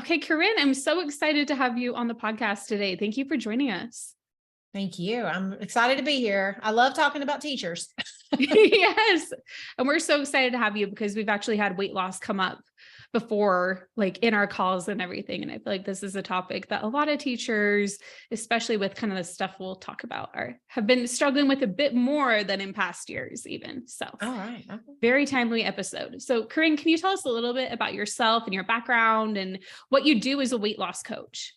Okay, Corrine, I'm so excited to have you on the podcast today. Thank you for joining us. Thank you. I'm excited to be here. I love talking about teachers. Yes. And we're so excited to have you because we've actually had weight loss come up before, like in our calls and everything. And I feel like this is a topic that a lot of teachers, especially with kind of the stuff we'll talk about, have been struggling with a bit more than in past years, even. So, All right. very timely episode. So, Corrine, can you tell us a little bit about yourself and your background and what you do as a weight loss coach?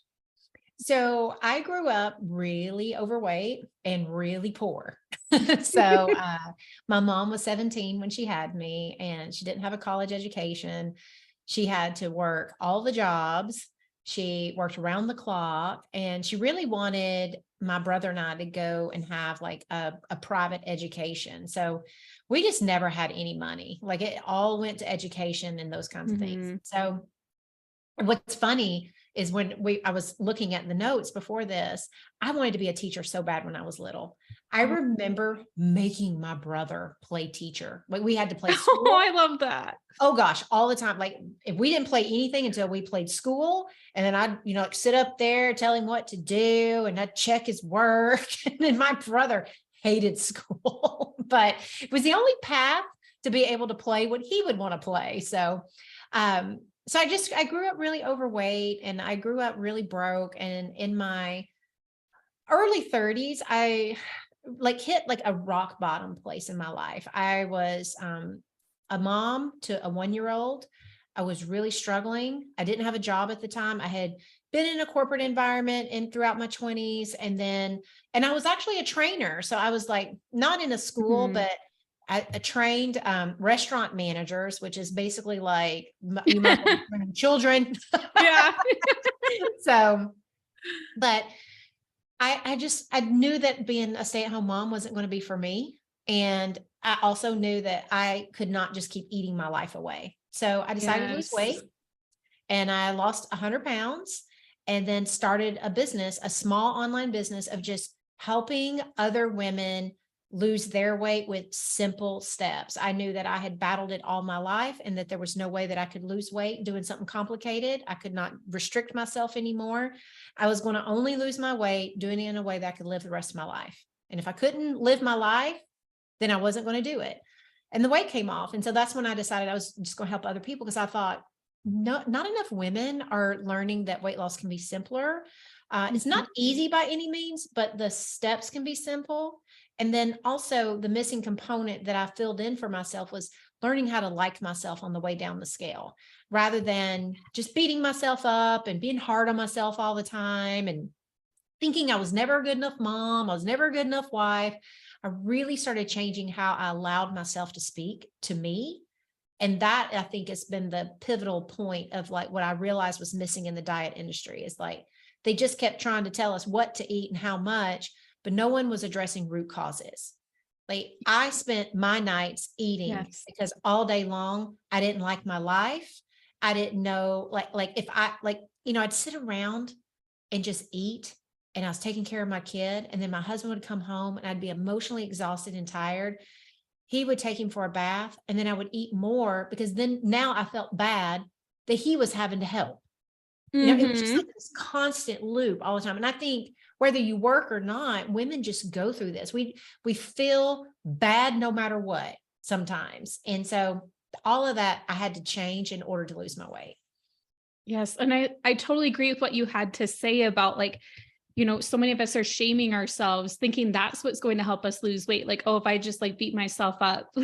So I grew up really overweight and really poor. My mom was 17 when she had me, and she didn't have a college education. She had to work all the jobs. She worked around the clock, and she really wanted my brother and I to go and have like a private education. So we just never had any money. Like it all went to education and those kinds of things. So what's funny is I was looking at the notes before this, I wanted to be a teacher so bad when I was little. I remember making my brother play teacher. Like we had to play school. Oh, I love that. Oh gosh, all the time. Like if we didn't play anything until we played school, and then I'd, like sit up there, tell him what to do, and I'd check his work. And then my brother hated school, but it was the only path to be able to play what he would want to play. So I grew up really overweight, and I grew up really broke. And in my early 30s, I hit like a rock bottom place in my life. I was a mom to a 1-year-old. I was really struggling. I didn't have a job at the time. I had been in a corporate environment and throughout my 20s. And I was actually a trainer. So I was like not in a school, but I trained restaurant managers, which is basically like you might be training children. Yeah. But I knew that being a stay-at-home mom wasn't going to be for me. And I also knew that I could not just keep eating my life away. So I decided to lose weight, and I lost 100 pounds, and then started a business, a small online business of just helping other women lose their weight with simple steps. I knew that I had battled it all my life, and that there was no way that I could lose weight doing something complicated. I could not restrict myself anymore. I was going to only lose my weight doing it in a way that I could live the rest of my life. And if I couldn't live my life, then I wasn't going to do it. And the weight came off. And so that's when I decided I was just going to help other people, because I thought not enough women are learning that weight loss can be simpler. It's not easy by any means, but the steps can be simple. And then also the missing component that I filled in for myself was learning how to like myself on the way down the scale, rather than just beating myself up and being hard on myself all the time and thinking I was never a good enough mom, I was never a good enough wife. I really started changing how I allowed myself to speak to me. And that, I think, has been the pivotal point of like what I realized was missing in the diet industry, is like they just kept trying to tell us what to eat and how much, but no one was addressing root causes. Like I spent my nights eating because all day long, I didn't like my life. I didn't know, like if I I'd sit around and just eat, and I was taking care of my kid. And then my husband would come home, and I'd be emotionally exhausted and tired. He would take him for a bath, and then I would eat more, because then now I felt bad that he was having to help. It was just like this constant loop all the time. And I think whether you work or not, women just go through this. We feel bad no matter what sometimes. And so all of that I had to change in order to lose my weight. Yes. And I totally agree with what you had to say about like, so many of us are shaming ourselves, thinking that's what's going to help us lose weight. Like, oh, if I just like beat myself up,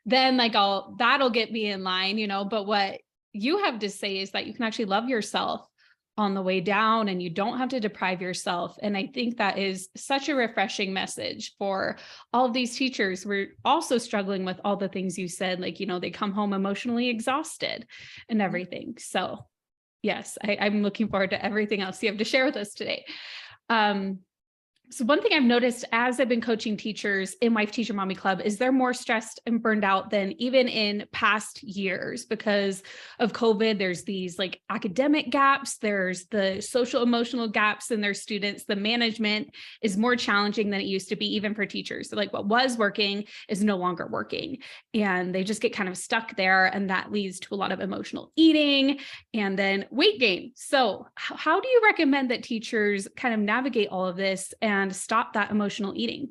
then that'll get me in line, but what you have to say is that you can actually love yourself on the way down, and you don't have to deprive yourself. And I think that is such a refreshing message for all of these teachers. We're also struggling with all the things you said, like, they come home emotionally exhausted and everything. So yes, I'm looking forward to everything else you have to share with us today. So one thing I've noticed as I've been coaching teachers in Wife Teacher Mommy Club is they're more stressed and burned out than even in past years because of COVID. There's these like academic gaps, there's the social emotional gaps in their students. The management is more challenging than it used to be, even for teachers. So like what was working is no longer working. And they just get kind of stuck there. And that leads to a lot of emotional eating and then weight gain. So how do you recommend that teachers kind of navigate all of this and stop that emotional eating?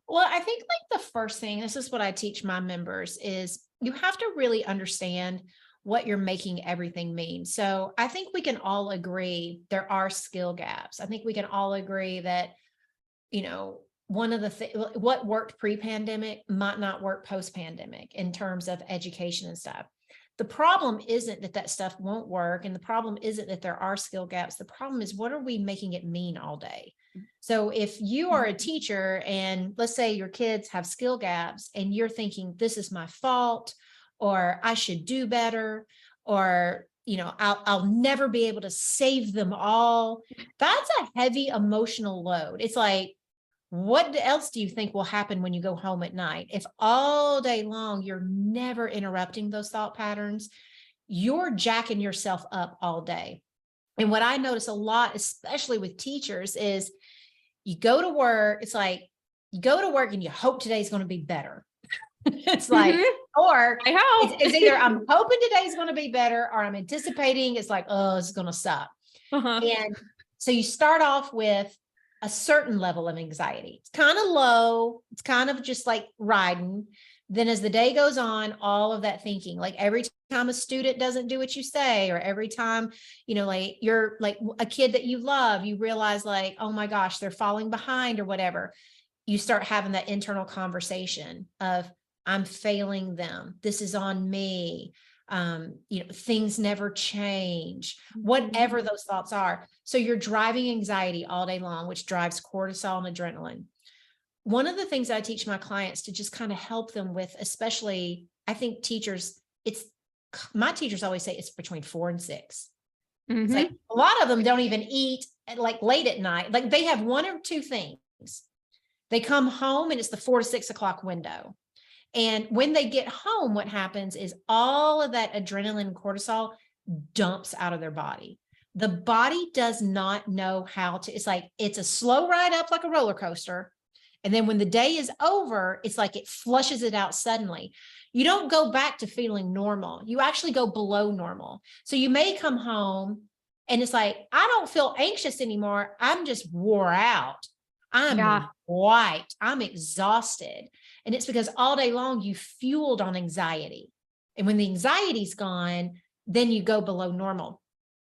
Well, I think like the first thing, this is what I teach my members, is you have to really understand what you're making everything mean. So I think we can all agree there are skill gaps. I think we can all agree that, one of the things, what worked pre-pandemic might not work post-pandemic in terms of education and stuff. The problem isn't that that stuff won't work. And the problem isn't that there are skill gaps. The problem is, what are we making it mean all day? So if you are a teacher and let's say your kids have skill gaps and you're thinking, this is my fault, or I should do better, or, I'll never be able to save them all. That's a heavy emotional load. It's like, what else do you think will happen when you go home at night? If all day long, you're never interrupting those thought patterns, you're jacking yourself up all day. And what I notice a lot, especially with teachers, is you go to work. It's like you go to work and you hope today's going to be better. It's like, or I hope. it's either I'm hoping today's going to be better or I'm anticipating it's like, oh, it's going to suck. And so you start off with a certain level of anxiety. It's kind of low. It's kind of just like riding. Then as the day goes on, all of that thinking, like every time a student doesn't do what you say, or every time, like you're like a kid that you love, you realize like, oh my gosh, they're falling behind or whatever. You start having that internal conversation of, I'm failing them. This is on me. Things never change, whatever those thoughts are. So you're driving anxiety all day long, which drives cortisol and adrenaline. One of the things I teach my clients to just kind of help them with, especially, I think teachers, my teachers always say it's between 4 and 6. It's like a lot of them don't even eat like late at night. Like they have one or two things. They come home and it's the 4 to 6 o'clock window. And when they get home, what happens is all of that adrenaline and cortisol dumps out of their body. The body does not know how to, it's like, it's a slow ride up like a roller coaster. And then when the day is over, it's like it flushes it out suddenly. You don't go back to feeling normal. You actually go below normal. So you may come home and it's like, I don't feel anxious anymore. I'm just wore out. I'm white. I'm exhausted. And it's because all day long you fueled on anxiety. And when the anxiety's gone, then you go below normal.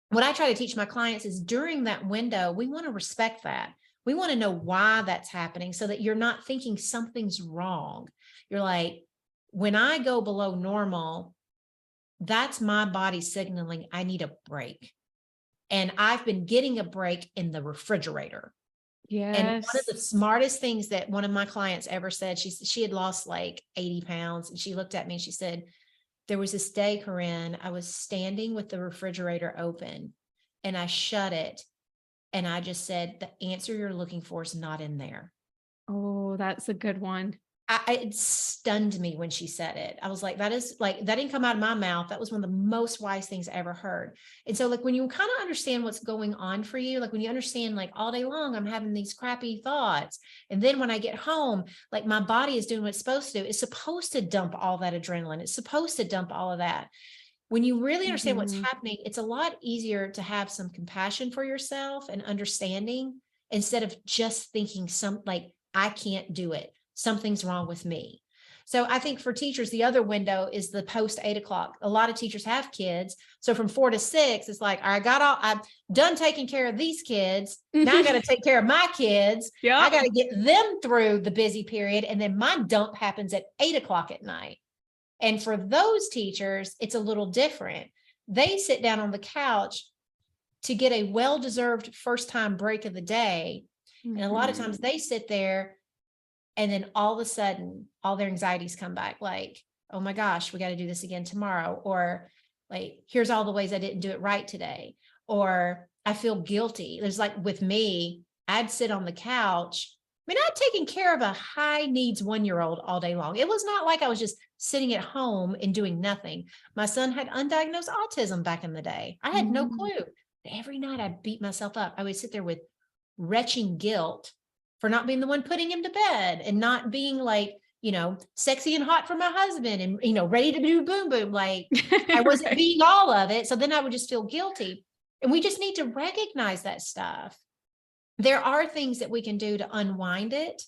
What I try to teach my clients is during that window, we want to respect that. We want to know why that's happening so that you're not thinking something's wrong. You're like, when I go below normal, that's my body signaling I need a break. And I've been getting a break in the refrigerator. Yes. And one of the smartest things that one of my clients ever said, she had lost like 80 pounds. And she looked at me and she said, there was this day, Corrine, I was standing with the refrigerator open and I shut it. And I just said, the answer you're looking for is not in there. Oh, that's a good one. It stunned me when she said it. I was like, that didn't come out of my mouth. That was one of the most wise things I ever heard. And so like, when you kind of understand what's going on for you, like when you understand, like all day long, I'm having these crappy thoughts. And then when I get home, like my body is doing what it's supposed to do. It's supposed to dump all that adrenaline. It's supposed to dump all of that. When you really understand what's happening, it's a lot easier to have some compassion for yourself and understanding instead of just thinking I can't do it. Something's wrong with me. So I think for teachers, the other window is the post 8 o'clock. A lot of teachers have kids. So from 4 to 6, it's like, I'm done taking care of these kids. Now I got to take care of my kids. Yep. I got to get them through the busy period. And then my dump happens at 8 o'clock at night. And for those teachers, it's a little different. They sit down on the couch to get a well-deserved first-time break of the day. And a lot of times they sit there and then all of a sudden, all their anxieties come back like, oh my gosh, we got to do this again tomorrow. Or like, here's all the ways I didn't do it right today. Or I feel guilty. There's like with me, I'd sit on the couch. I mean, I'd taken care of a high needs 1-year-old all day long. It was not like I was just sitting at home and doing nothing. My son had undiagnosed autism back in the day. I had no clue. Every night I'd beat myself up. I would sit there with retching guilt for not being the one putting him to bed and not being like, sexy and hot for my husband and, ready to do boom, boom. Like I wasn't Right. being all of it. So then I would just feel guilty. And we just need to recognize that stuff. There are things that we can do to unwind it,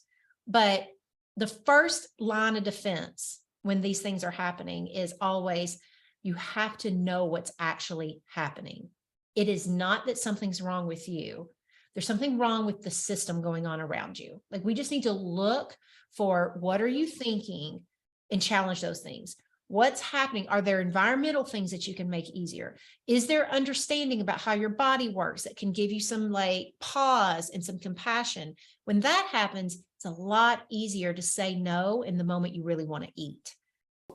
but the first line of defense when these things are happening is always, you have to know what's actually happening. It is not that something's wrong with you. There's something wrong with the system going on around you. Like we just need to look for what are you thinking and challenge those things. What's happening? Are there environmental things that you can make easier? Is there understanding about how your body works that can give you some like pause and some compassion? When that happens, it's a lot easier to say no in the moment you really want to eat.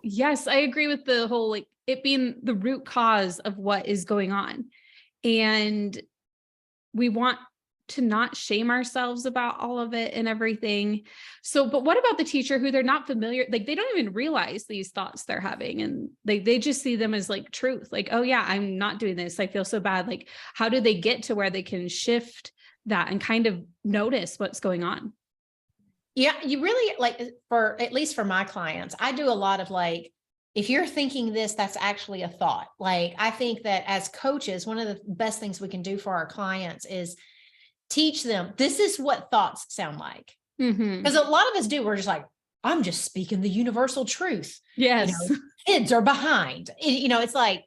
Yes, I agree with the whole, like it being the root cause of what is going on. And we want to not shame ourselves about all of it and everything. So, but what about the teacher who they're not familiar, like they don't even realize these thoughts they're having and they just see them as like truth. Like, oh yeah, I'm not doing this. I feel so bad. Like, how do they get to where they can shift that and kind of notice what's going on? Yeah, you really like at least for my clients, I do a lot of like, if you're thinking this, that's actually a thought. Like, I think that as coaches, one of the best things we can do for our clients is teach them, this is what thoughts sound like. Because a lot of us do, we're just like, I'm just speaking the universal truth. Yes. Kids are behind. It's like,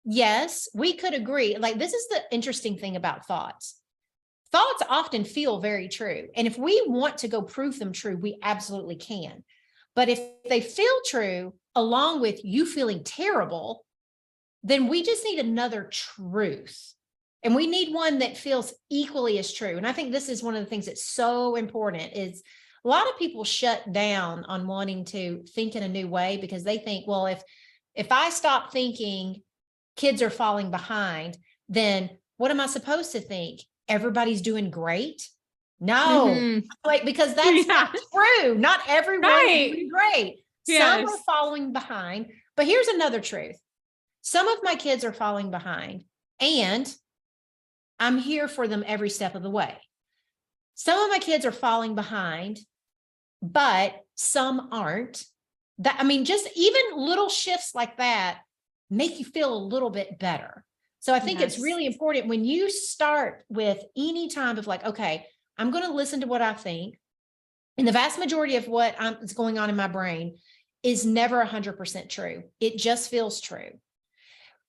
yes, we could agree. Like, this is the interesting thing about thoughts. Thoughts often feel very true. And if we want to go prove them true, we absolutely can. But if they feel true, along with you feeling terrible, then we just need another truth. And we need one that feels equally as true. And I think this is one of the things that's so important is a lot of people shut down on wanting to think in a new way because they think, well, if I stop thinking kids are falling behind, then what am I supposed to think? Everybody's doing great? No, like, because that's not true. Not everyone is doing great. Some are falling behind. But here's another truth. Some of my kids are falling behind and I'm here for them every step of the way. Some of my kids are falling behind, but some aren't. Just even little shifts like that make you feel a little bit better. So I think it's really important when you start with any time of like, okay, I'm going to listen to what I think. And the vast majority of what is going on in my brain is never 100% true. It just feels true.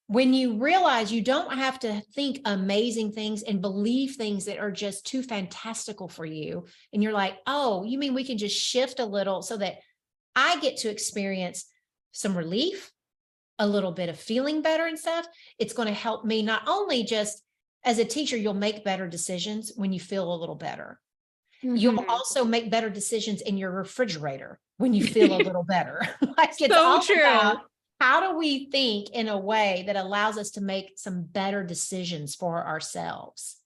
When you realize you don't have to think amazing things and believe things that are just too fantastical for you, and you're like, oh, you mean we can just shift a little so that I get to experience some relief, a little bit of feeling better and stuff. It's going to help me not only just as a teacher, you'll make better decisions when you feel a little better. You'll also make better decisions in your refrigerator when you feel a little better. Like it's all true. about how do we think in a way that allows us to make some better decisions for ourselves?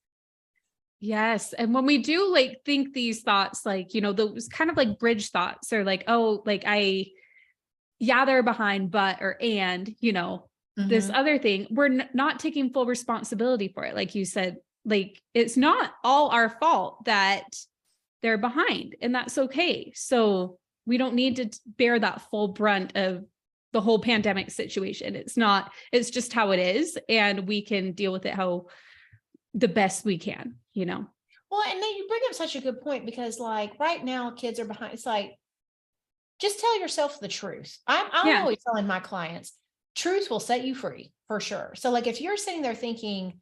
Yes. And when we do like think these thoughts, like, those kind of like bridge thoughts or like, oh, like they're behind, but, or, and, this other thing, we're not taking full responsibility for it. Like you said, like, it's not all our fault that they're behind and that's okay. So we don't need to bear that full brunt of the whole pandemic situation. It's just how it is. And we can deal with it how the best we can, Well, and then you bring up such a good point because like right now kids are behind. It's like, just tell yourself the truth. I'm always telling my clients, truth will set you free for sure. So like, if you're sitting there thinking,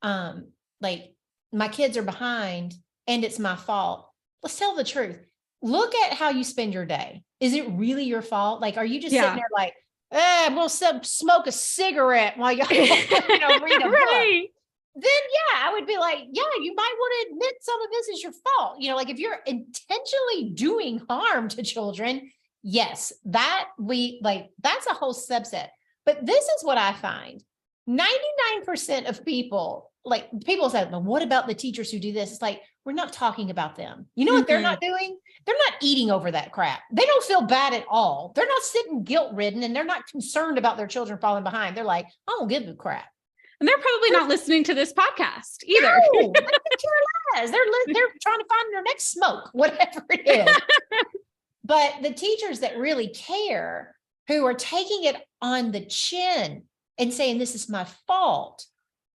like my kids are behind and it's my fault, let's tell the truth. Look at how you spend your day. Is it really your fault? Like, are you just sitting there like, we'll smoke a cigarette while you read a book? Then I would be like, you might want to admit some of this is your fault. Like if you're intentionally doing harm to children, yes, that's a whole subset. But this is what I find. 99% of people like people say, well, what about the teachers who do this? It's like, we're not talking about them. You know what they're not doing? They're not eating over that crap. They don't feel bad at all. They're not sitting guilt-ridden, and they're not concerned about their children falling behind. They're like, I don't give a crap. And they're probably not listening to this podcast either. No, they're trying to find their next smoke, whatever it is. But the teachers that really care, who are taking it on the chin and saying, this is my fault.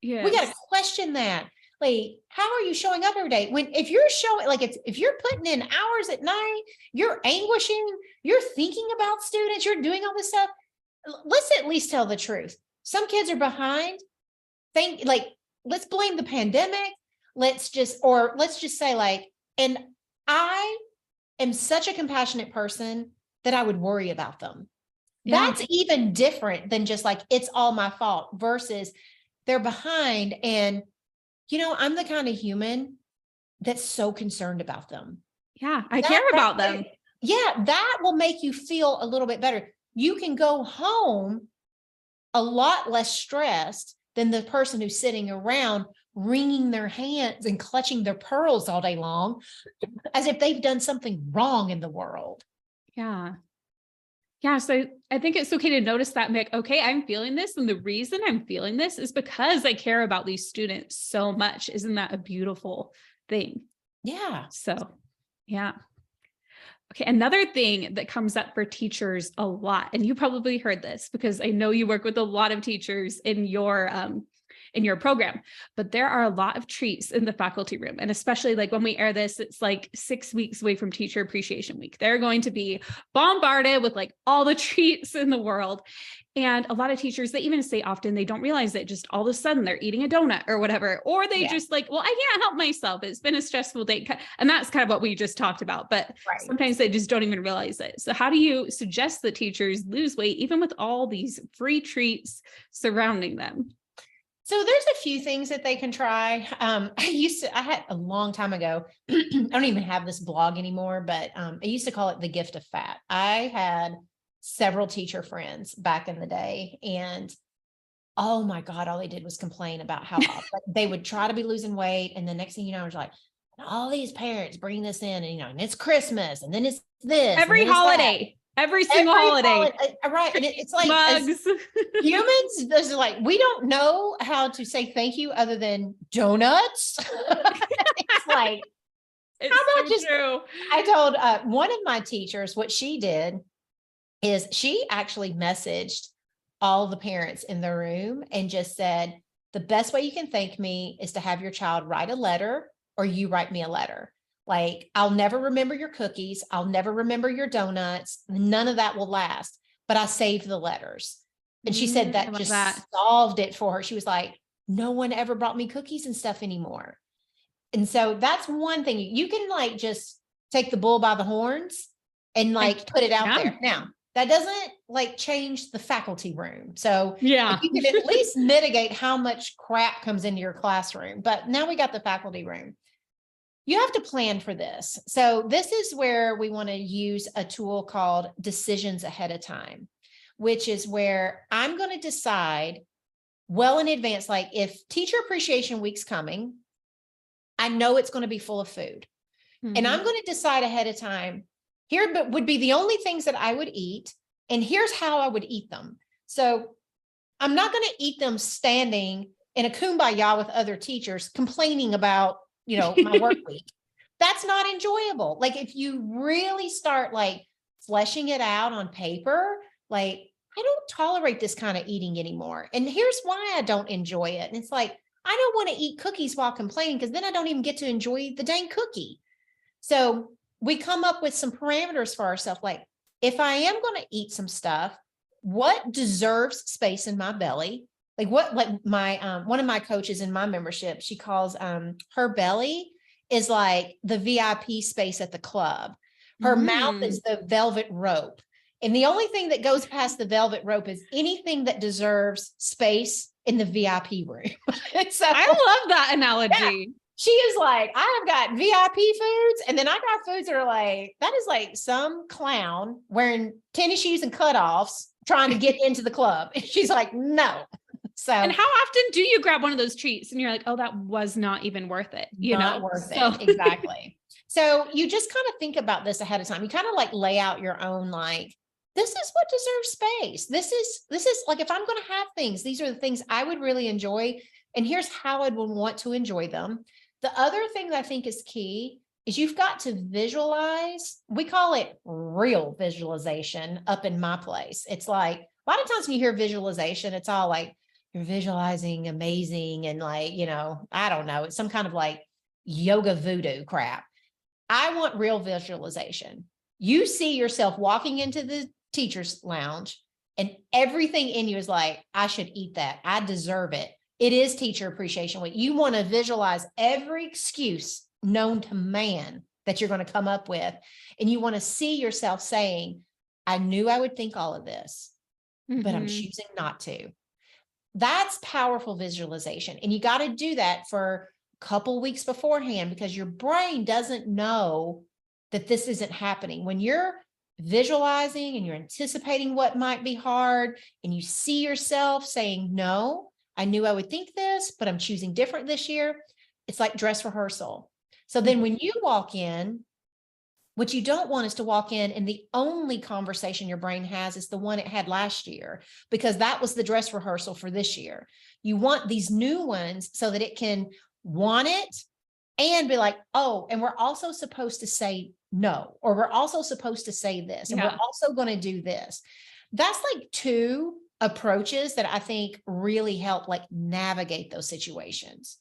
Yes. We got to question that. Like, how are you showing up every day? If you're showing, like, if you're putting in hours at night, you're anguishing, you're thinking about students, you're doing all this stuff. Let's at least tell the truth. Some kids are behind. Let's blame the pandemic. Let's just say like, and I am such a compassionate person that I would worry about them. Yeah. That's even different than just like, it's all my fault versus they're behind. And, I'm the kind of human that's so concerned about them. Yeah. I care about them. Yeah. That will make you feel a little bit better. You can go home a lot less stressed than the person who's sitting around wringing their hands and clutching their pearls all day long as if they've done something wrong in the world. Yeah. Yeah. So I think it's okay to notice that, Mick. Okay, I'm feeling this. And the reason I'm feeling this is because I care about these students so much. Isn't that a beautiful thing? Yeah. So, yeah. Okay. Another thing that comes up for teachers a lot, and you probably heard this because I know you work with a lot of teachers in your program, but there are a lot of treats in the faculty room. And especially like when we air this, it's like 6 weeks away from Teacher Appreciation Week. They're going to be bombarded with like all the treats in the world. And a lot of teachers, they even say often they don't realize that just all of a sudden they're eating a donut or whatever, or they just like, well, I can't help myself. It's been a stressful day. And that's kind of what we just talked about, but sometimes they just don't even realize it. So how do you suggest that teachers lose weight, even with all these free treats surrounding them? So there's a few things that they can try. I had a long time ago, I don't even have this blog anymore, but I used to call it the gift of fat. I had several teacher friends back in the day, and oh my God, all they did was complain about how they would try to be losing weight. And the next thing you know, I was like, all these parents bring this in, and and it's Christmas, and then it's this. Every holiday. Every single holiday. Right. And it's like humans, there's like, we don't know how to say thank you other than donuts. It's like, it's how about so true. I told one of my teachers, what she did is she actually messaged all the parents in the room and just said, the best way you can thank me is to have your child write a letter, or you write me a letter. Like, I'll never remember your cookies. I'll never remember your donuts. None of that will last, but I saved the letters. And she said that just solved it for her. She was like, no one ever brought me cookies and stuff anymore. And so that's one thing you can like just take the bull by the horns and like put it out there. Now, that doesn't like change the faculty room. So yeah, you can at least mitigate how much crap comes into your classroom. But now we got the faculty room. You have to plan for this. So this is where we want to use a tool called decisions ahead of time, which is where I'm going to decide well in advance. Like if Teacher Appreciation Week's coming, I know it's going to be full of food. And I'm going to decide ahead of time, here would be the only things that I would eat. And here's how I would eat them. So I'm not going to eat them standing in a kumbaya with other teachers complaining about my work week. That's not enjoyable. Like if you really start like fleshing it out on paper, like I don't tolerate this kind of eating anymore. And here's why I don't enjoy it. And it's like, I don't want to eat cookies while complaining because then I don't even get to enjoy the dang cookie. So we come up with some parameters for ourselves. Like if I am going to eat some stuff, what deserves space in my belly? Like my one of my coaches in my membership, she calls her belly is like the VIP space at the club. Her mouth is the velvet rope. And the only thing that goes past the velvet rope is anything that deserves space in the VIP room. So, I love that analogy. Yeah, she is like, I have got VIP foods, and then I got foods that are like, that is like some clown wearing tennis shoes and cutoffs trying to get into the club. And she's like, no. So, and how often do you grab one of those treats and you're like, oh, that was not even worth it, not worth it. Exactly. So you just kind of think about this ahead of time. You kind of like lay out your own, like, this is what deserves space. This is like, if I'm going to have things, these are the things I would really enjoy. And here's how I would want to enjoy them. The other thing that I think is key is you've got to visualize. We call it real visualization up in my place. It's like, a lot of times when you hear visualization, it's all like you're visualizing amazing. And like, I don't know, it's some kind of like yoga voodoo crap. I want real visualization. You see yourself walking into the teacher's lounge and everything in you is like, I should eat that. I deserve it. It is Teacher Appreciation Week. You want to visualize every excuse known to man that you're going to come up with. And you want to see yourself saying, I knew I would think all of this, but I'm choosing not to. That's powerful visualization. And you got to do that for a couple weeks beforehand, because your brain doesn't know that this isn't happening. When you're visualizing and you're anticipating what might be hard, and you see yourself saying, no, I knew I would think this, but I'm choosing different this year. It's like dress rehearsal. So then when you walk in, what you don't want is to walk in and the only conversation your brain has is the one it had last year, because that was the dress rehearsal for this year. You want these new ones so that it can want it and be like, oh, and we're also supposed to say no, or we're also supposed to say this, and we're also going to do this. That's like two approaches that I think really help like navigate those situations.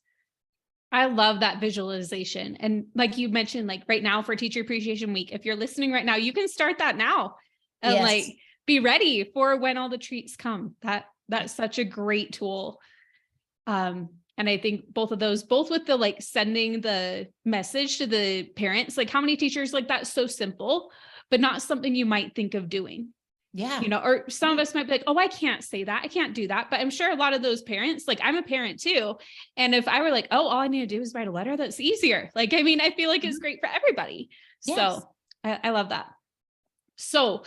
I love that visualization. And like you mentioned, like right now for Teacher Appreciation Week, if you're listening right now, you can start that now and like be ready for when all the treats come. That's such a great tool. And I think both of those, both with the like sending the message to the parents, like how many teachers, like that's so simple, but not something you might think of doing. Yeah. Or some of us might be like, oh, I can't say that. I can't do that. But I'm sure a lot of those parents, like I'm a parent too. And if I were like, oh, all I need to do is write a letter, that's easier. Like, I mean, I feel like it's great for everybody. Yes. So I love that. So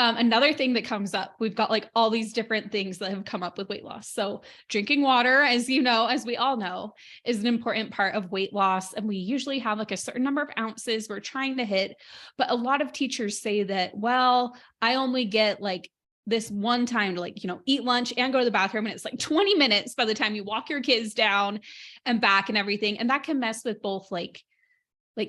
another thing that comes up, we've got like all these different things that have come up with weight loss. So drinking water, as you know, as we all know, is an important part of weight loss. And we usually have like a certain number of ounces we're trying to hit. But a lot of teachers say that, well, I only get like this one time to like, eat lunch and go to the bathroom. And it's like 20 minutes by the time you walk your kids down and back and everything. And that can mess with both like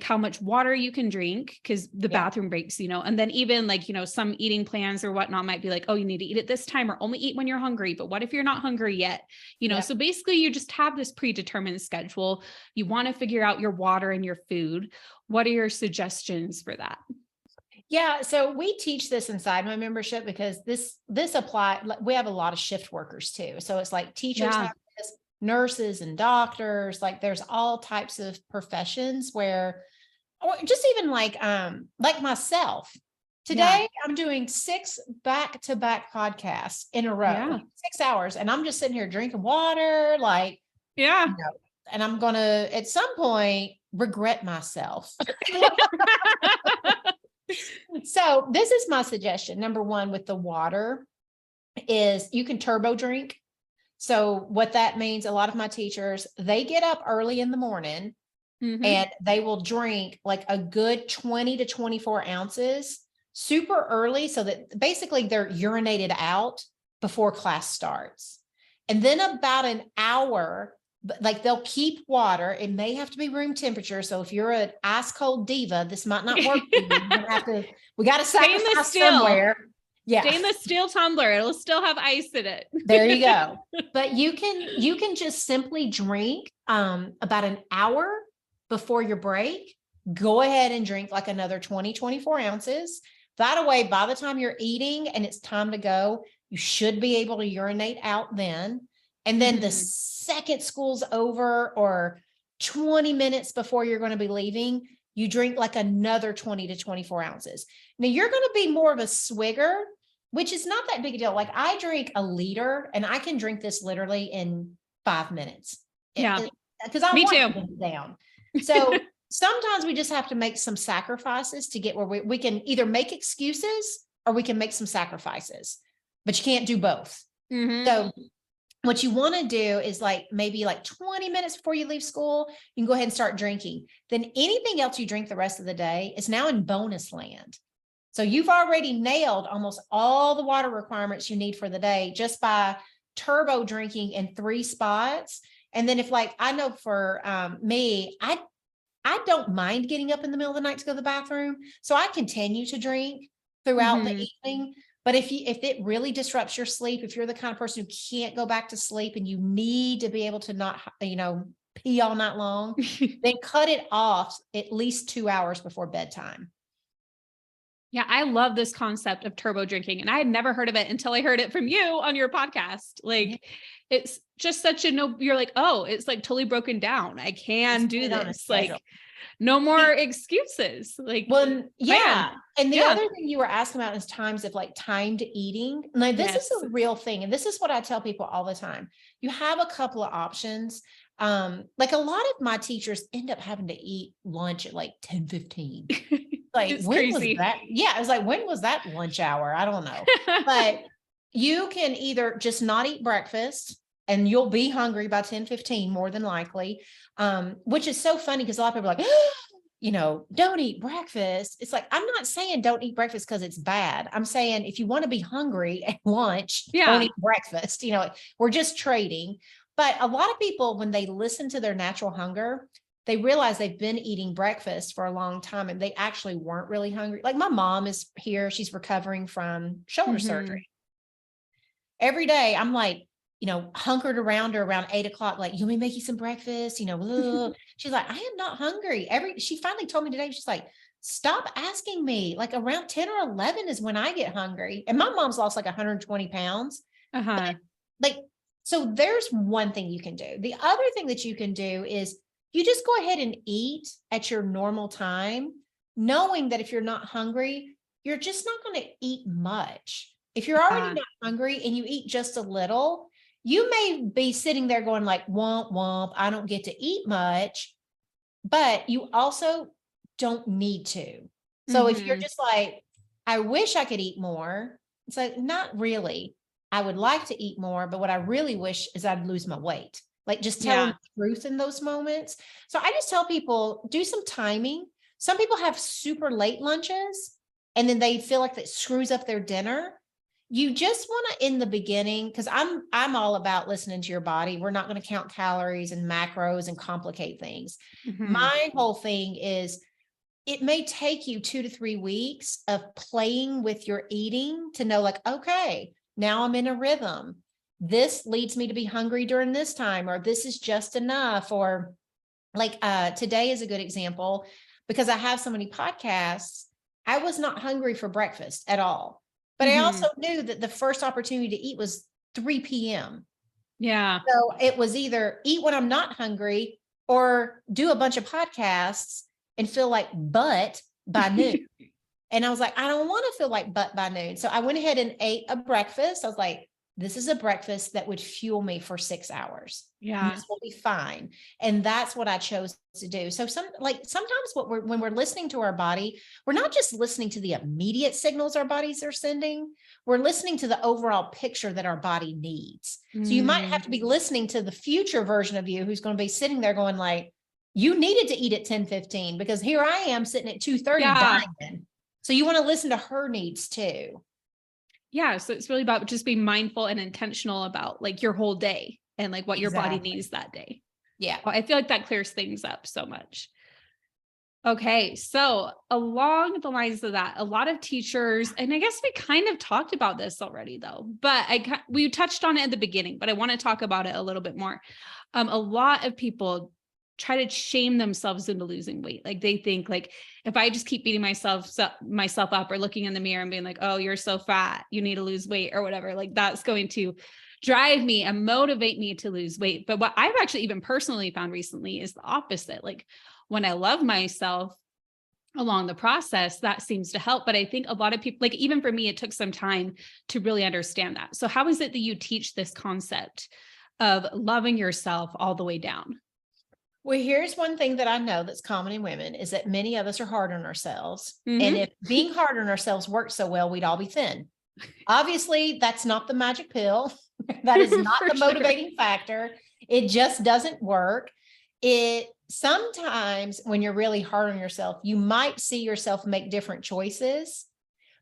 how much water you can drink, because the bathroom breaks, and then even like, some eating plans or whatnot might be like, oh, you need to eat at this time or only eat when you're hungry. But what if you're not hungry yet? So basically you just have this predetermined schedule. You want to figure out your water and your food. What are your suggestions for that? Yeah. So we teach this inside my membership, because this apply. We have a lot of shift workers too. So it's like teachers have this, nurses and doctors, like there's all types of professions where, or just even like myself today, I'm doing 6 back-to-back podcasts in a row, 6 hours. And I'm just sitting here drinking water, like, and I'm going to, at some point, regret myself. So this is my suggestion. Number one, with the water is you can turbo drink. So what that means, a lot of my teachers, they get up early in the morning and they will drink like a good 20 to 24 ounces super early, so that basically they're urinated out before class starts. And then about an hour, like they'll keep water. It may have to be room temperature. So if you're an ice cold diva, this might not work for you. We got to sacrifice somewhere. Yeah. Stainless steel tumbler. It'll still have ice in it. There you go. But you can just simply drink about an hour before your break. Go ahead and drink like another 20, 24 ounces. That way, by the time you're eating and it's time to go, you should be able to urinate out then. And then the second school's over, or 20 minutes before you're going to be leaving, you drink like another 20 to 24 ounces. Now you're going to be more of a swigger, which is not that big a deal. Like I drink a liter and I can drink this literally in 5 minutes. Yeah. Because I want to get it down. So sometimes we just have to make some sacrifices to get where we can either make excuses or we can make some sacrifices, but you can't do both. So What you want to do is like maybe like 20 minutes before you leave school, you can go ahead and start drinking. Then anything else you drink the rest of the day is now in bonus land. So you've already nailed almost all the water requirements you need for the day just by turbo drinking in 3 spots. And then if like, I know for me, I don't mind getting up in the middle of the night to go to the bathroom. So I continue to drink throughout the evening. But if it really disrupts your sleep, if you're the kind of person who can't go back to sleep and you need to be able to not, pee all night long, then cut it off at least 2 hours before bedtime. Yeah, I love this concept of turbo drinking, and I had never heard of it until I heard it from you on your podcast. Like, it's just such you're like, oh, it's like totally broken down. I can do this. Like, no more excuses. Like, well, yeah. And the other thing you were asking about is times of like timed eating. Like, this is a real thing. And this is what I tell people all the time. You have a couple of options. Like a lot of my teachers end up having to eat lunch at like 10:15. Like, it's when crazy. was that? Yeah. It was like, when was that lunch hour? I don't know. But you can either just not eat breakfast and you'll be hungry by 10:15 more than likely. Which is so funny because a lot of people are like, don't eat breakfast. It's like, I'm not saying don't eat breakfast because it's bad. I'm saying if you want to be hungry at lunch, don't eat breakfast. We're just trading. But a lot of people, when they listen to their natural hunger, they realize they've been eating breakfast for a long time and they actually weren't really hungry. Like my mom is here. She's recovering from shoulder surgery. Every day I'm like, hunkered around her around 8:00, like, you want me to make you some breakfast? She's like, I am not hungry. She finally told me today, she's like, stop asking me. Like around 10 or 11 is when I get hungry. And my mom's lost like 120 pounds. So there's one thing you can do. The other thing that you can do is you just go ahead and eat at your normal time, knowing that if you're not hungry, you're just not going to eat much. If you're already not hungry and you eat just a little, you may be sitting there going like, womp, womp, I don't get to eat much, but you also don't need to. So if you're just like, I wish I could eat more, it's like, not really. I would like to eat more, but what I really wish is I'd lose my weight. Like just tell them the truth in those moments. So I just tell people, do some timing. Some people have super late lunches and then they feel like that screws up their dinner. You just want to, in the beginning, because I'm all about listening to your body. We're not going to count calories and macros and complicate things. My whole thing is it may take you 2 to 3 weeks of playing with your eating to know like, okay, now I'm in a rhythm. This leads me to be hungry during this time, or this is just enough. Or like today is a good example because I have so many podcasts. I was not hungry for breakfast at all. But I also knew that the first opportunity to eat was 3 p.m. Yeah. So it was either eat when I'm not hungry or do a bunch of podcasts and feel like butt by noon. And I was like, I don't want to feel like butt by noon. So I went ahead and ate a breakfast. I was like, this is a breakfast that would fuel me for 6 hours. Yeah. This will be fine. And that's what I chose to do. So sometimes when we're listening to our body, we're not just listening to the immediate signals our bodies are sending. We're listening to the overall picture that our body needs. So you might have to be listening to the future version of you who's going to be sitting there going like, you needed to eat at 10:15 because here I am sitting at 2:30 dying. So you want to listen to her needs too. Yeah. So it's really about just being mindful and intentional about like your whole day and like what your body needs that day. Yeah. I feel like that clears things up so much. Okay. So along the lines of that, a lot of teachers, and I guess we kind of talked about this already though, but we touched on it at the beginning, but I want to talk about it a little bit more. A lot of people try to shame themselves into losing weight. Like they think like, if I just keep beating myself up or looking in the mirror and being like, oh, you're so fat, you need to lose weight or whatever, like that's going to drive me and motivate me to lose weight. But what I've actually even personally found recently is the opposite. Like when I love myself along the process, that seems to help. But I think a lot of people, like even for me, it took some time to really understand that. So how is it that you teach this concept of loving yourself all the way down? Well, here's one thing that I know that's common in women is that many of us are hard on ourselves. And if being hard on ourselves worked so well, we'd all be thin. Obviously, that's not the magic pill. That is not For the sure. motivating factor. It just doesn't work. It sometimes when you're really hard on yourself, you might see yourself make different choices,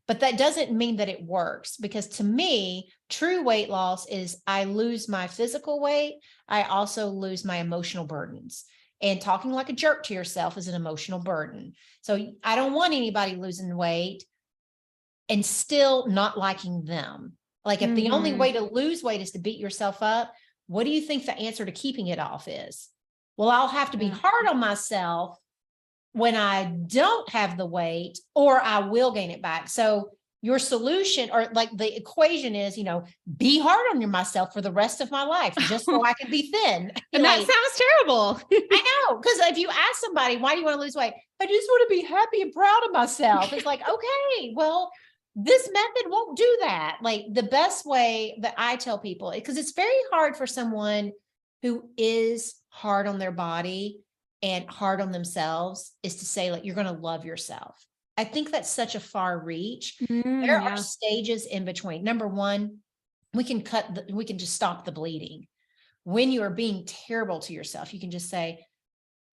but that doesn't mean that it works, because to me, true weight loss is I lose my physical weight. I also lose my emotional burdens. And talking like a jerk to yourself is an emotional burden. So I don't want anybody losing weight and still not liking them. Like if the only way to lose weight is to beat yourself up, what do you think the answer to keeping it off is? Well, I'll have to be hard on myself when I don't have the weight, or I will gain it back. So your solution, or like the equation is, be hard on myself for the rest of my life, just so I can be thin. And Like, that sounds terrible. I know, because if you ask somebody, why do you want to lose weight? I just want to be happy and proud of myself. It's like, okay, well, this method won't do that. Like the best way that I tell people, because it's very hard for someone who is hard on their body and hard on themselves, is to say, like, you're going to love yourself. I think that's such a far reach. There are stages in between. Number one, we can just stop the bleeding. When you are being terrible to yourself, you can just say,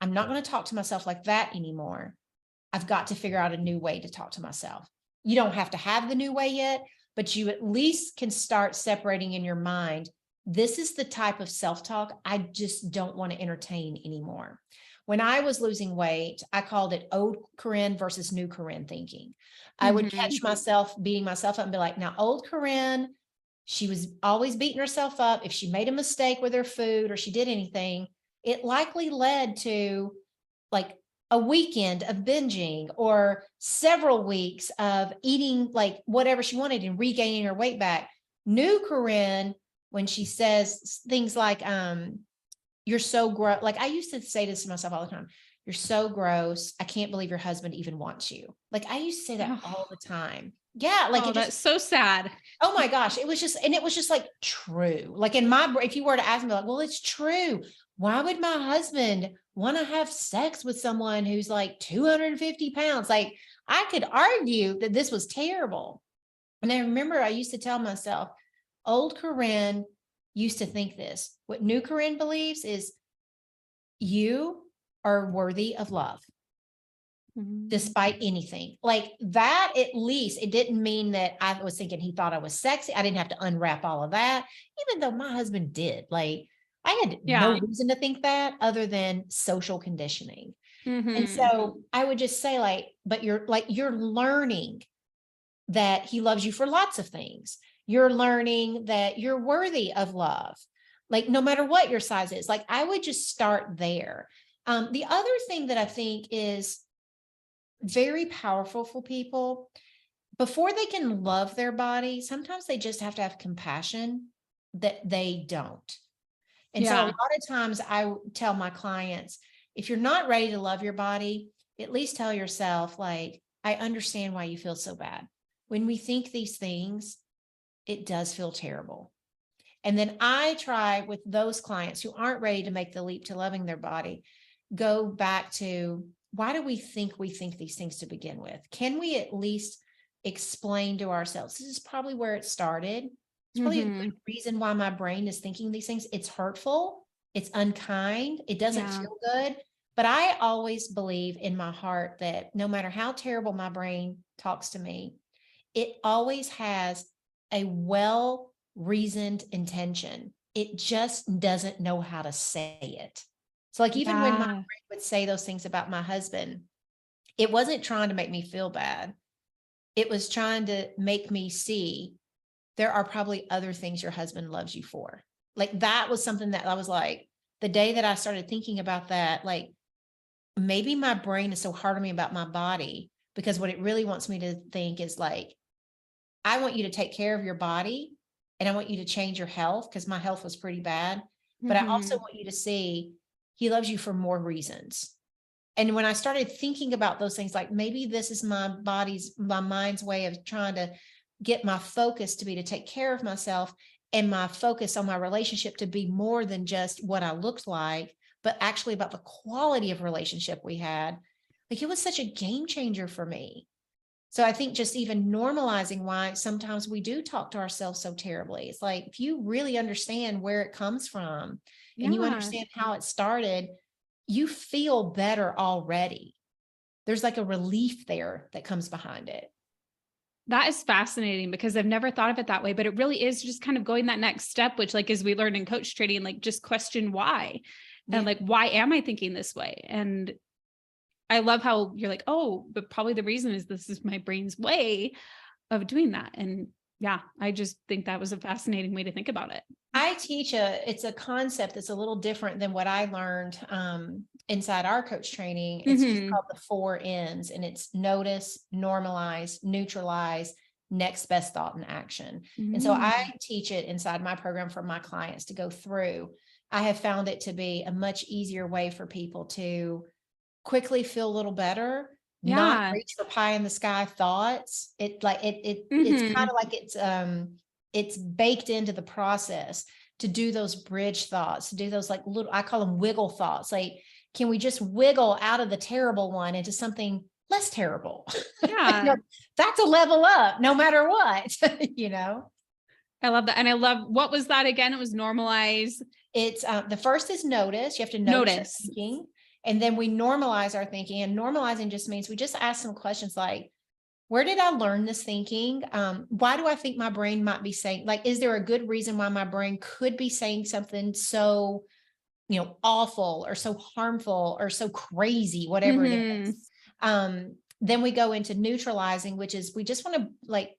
I'm not going to talk to myself like that anymore. I've got to figure out a new way to talk to myself. You don't have to have the new way yet, but you at least can start separating in your mind. This is the type of self-talk I just don't want to entertain anymore. When I was losing weight, I called it old Corrine versus new Corrine thinking. I would catch myself beating myself up and be like, now, old Corrine, she was always beating herself up. If she made a mistake with her food or she did anything, it likely led to like a weekend of binging or several weeks of eating like whatever she wanted and regaining her weight back. New Corrine, when she says things like, you're so gross. Like I used to say this to myself all the time. You're so gross. I can't believe your husband even wants you. Like I used to say that all the time. Yeah. Like that's so sad. Oh my gosh. It was just like true. Like in my, if you were to ask me like, well, it's true. Why would my husband want to have sex with someone who's like 250 pounds? Like I could argue that this was terrible. And I remember I used to tell myself, old Corrine used to think this. What new Corrine believes is you are worthy of love despite anything like that. At least it didn't mean that I was thinking he thought I was sexy. I didn't have to unwrap all of that, even though my husband did. Like I had no reason to think that other than social conditioning. And so I would just say like, but you're learning that he loves you for lots of things. You're learning that you're worthy of love, like no matter what your size is. Like I would just start there. The other thing that I think is very powerful for people, before they can love their body, sometimes they just have to have compassion that they don't. And so a lot of times I tell my clients, if you're not ready to love your body, at least tell yourself, like, I understand why you feel so bad. When we think these things, it does feel terrible. And then I try with those clients who aren't ready to make the leap to loving their body, go back to, why do we think these things to begin with? Can we at least explain to ourselves, this is probably where it started. It's probably a good reason why my brain is thinking these things. It's hurtful. It's unkind. It doesn't feel good. But I always believe in my heart that no matter how terrible my brain talks to me, it always has a well-reasoned intention. It just doesn't know how to say it. So like even when my brain would say those things about my husband, it wasn't trying to make me feel bad. It was trying to make me see there are probably other things your husband loves you for. Like that was something that I was like, the day that I started thinking about that, like maybe my brain is so hard on me about my body, because what it really wants me to think is like, I want you to take care of your body and I want you to change your health, because my health was pretty bad. But I also want you to see he loves you for more reasons. And when I started thinking about those things, like maybe this is my mind's way of trying to get my focus to be to take care of myself, and my focus on my relationship to be more than just what I looked like, but actually about the quality of relationship we had. Like it was such a game changer for me. So I think just even normalizing why sometimes we do talk to ourselves so terribly. It's like, if you really understand where it comes from and you Yeah. understand how it started, you feel better already. There's like a relief there that comes behind it. That is fascinating because I've never thought of it that way, but it really is just kind of going that next step, which like, as we learned in coach training, like just question why, and like, why am I thinking this way? And I love how you're like, oh, but probably the reason is this is my brain's way of doing that. And yeah, I just think that was a fascinating way to think about it. I teach it's a concept that's a little different than what I learned inside our coach training. It's just called the 4 N's, and it's notice, normalize, neutralize, next best thought and action. And so I teach it inside my program for my clients to go through. I have found it to be a much easier way for people to quickly feel a little better, not reach for pie in the sky thoughts. It's kind of like it's baked into the process to do those bridge thoughts, to do those like little, I call them wiggle thoughts. Like, can we just wiggle out of the terrible one into something less terrible? Yeah. That's a level up no matter what, I love that. And I love, what was that again? It was normalize. It's the first is notice. You have to notice your thinking. And then we normalize our thinking, and normalizing just means we just ask some questions like, where did I learn this thinking? Why do I think my brain might be saying, like, is there a good reason why my brain could be saying something so, awful or so harmful or so crazy, whatever it is. Then we go into neutralizing, which is we just want to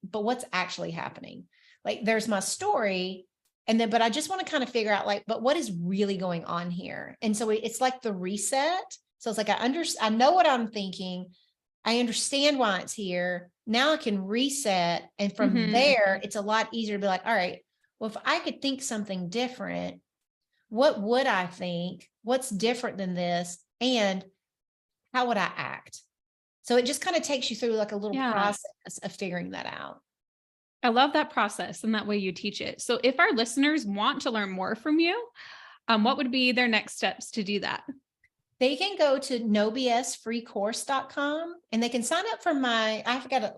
but what's actually happening? Like, there's my story. And then, but I just want to kind of figure out but what is really going on here? And so it's like the reset. So it's like, I know what I'm thinking. I understand why it's here. Now I can reset. And from there, it's a lot easier to be like, all right, well, if I could think something different, what would I think? What's different than this? And how would I act? So it just kind of takes you through like a little process of figuring that out. I love that process and that way you teach it. So if our listeners want to learn more from you, what would be their next steps to do that? They can go to nobsfreecourse.com and they can sign up for I've got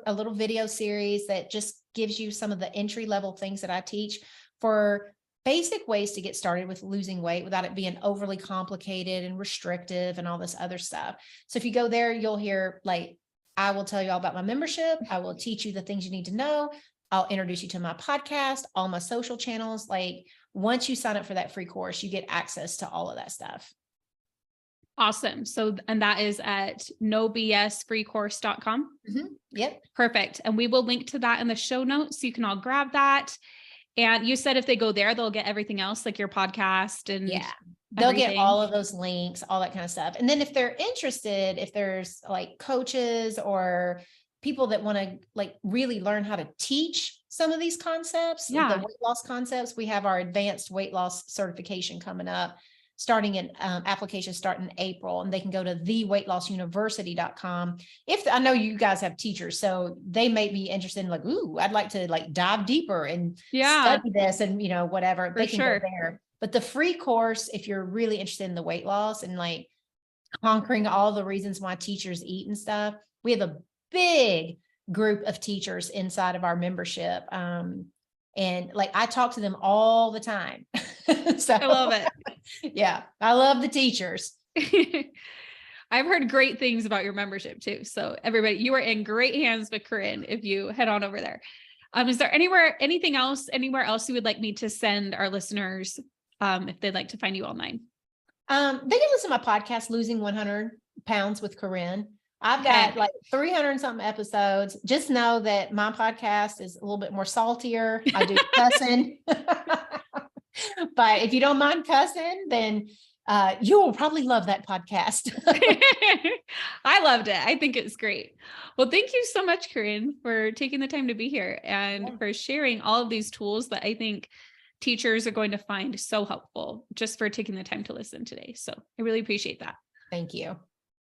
a little video series that just gives you some of the entry level things that I teach for basic ways to get started with losing weight without it being overly complicated and restrictive and all this other stuff. So if you go there, you'll hear I will tell you all about my membership. I will teach you the things you need to know. I'll introduce you to my podcast, all my social channels. Once you sign up for that free course, you get access to all of that stuff. Awesome. So, and that is at nobsfreecourse.com. Yep. Perfect. And we will link to that in the show notes. So you can all grab that. And you said if they go there, they'll get everything else, like your podcast and they'll get all of those links, all that kind of stuff. And then if they're interested, if there's coaches or people that want to really learn how to teach some of these concepts, the weight loss concepts, we have our advanced weight loss certification coming up, starting in applications start in April, and they can go to theweightlossuniversity.com. If I know you guys have teachers, so they may be interested in ooh, I'd like to dive deeper and study this and whatever, they can go there. But the free course, if you're really interested in the weight loss and conquering all the reasons why teachers eat and stuff, we have a big group of teachers inside of our membership. And I talk to them all the time. So I love it. Yeah. I love the teachers. I've heard great things about your membership too. So everybody, you are in great hands with Corrine if you head on over there. Is there anywhere else you would like me to send our listeners if they'd like to find you online? They can listen to my podcast, Losing 100 Pounds with Corrine. I've got 300 and something episodes. Just know that my podcast is a little bit more saltier. I do cussing. But if you don't mind cussing, then you will probably love that podcast. I loved it. I think it's great. Well, thank you so much, Corrine, for taking the time to be here and for sharing all of these tools that I think teachers are going to find so helpful, just for taking the time to listen today. So I really appreciate that. Thank you.